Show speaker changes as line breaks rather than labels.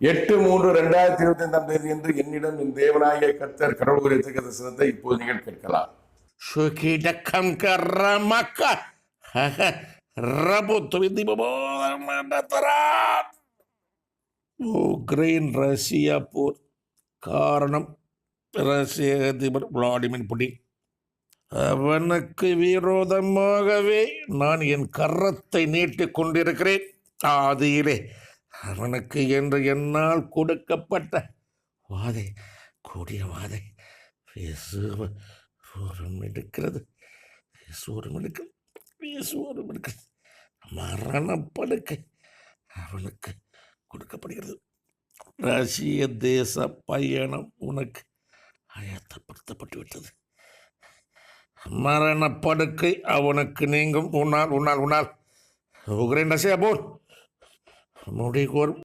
8/3/2025 என்று என்னிடம் என் தேவனாகிய கர்த்தர் கடவுள் குறித்த தரிசனத்தை இப்போது நீங்கள் கேட்கலாம்.
Shukidakam karamaka. Rabutu Ukraine Russia போர் காரணம் ரஷ்ய அதிபர் விளாடிமிர் புடின். அவனுக்கு விரோதமாகவே நான் என் கரத்தை நீட்டிக் கொண்டிருக்கிறேன். ஆதியிலே அவனுக்கு என்று என்னால் கொடுக்கப்பட்ட வாதை கூடிய வாதை சூரம் எடுக்கிறது, சூரம் எடுக்கிறது, சூரம் எடுக்கிறது. மரணப்படுக்கை அவனுக்கு கொடுக்கப்படுகிறது. ரஷ்ய தேச பயணம் உனக்கு ஆயத்தப்படுத்தப்பட்டு விட்டது. மரணப்படுக்கை அவனுக்கு நீங்கும். உன்னால் உக்ரைன் ரஷ்யா போர் முடிகோரும்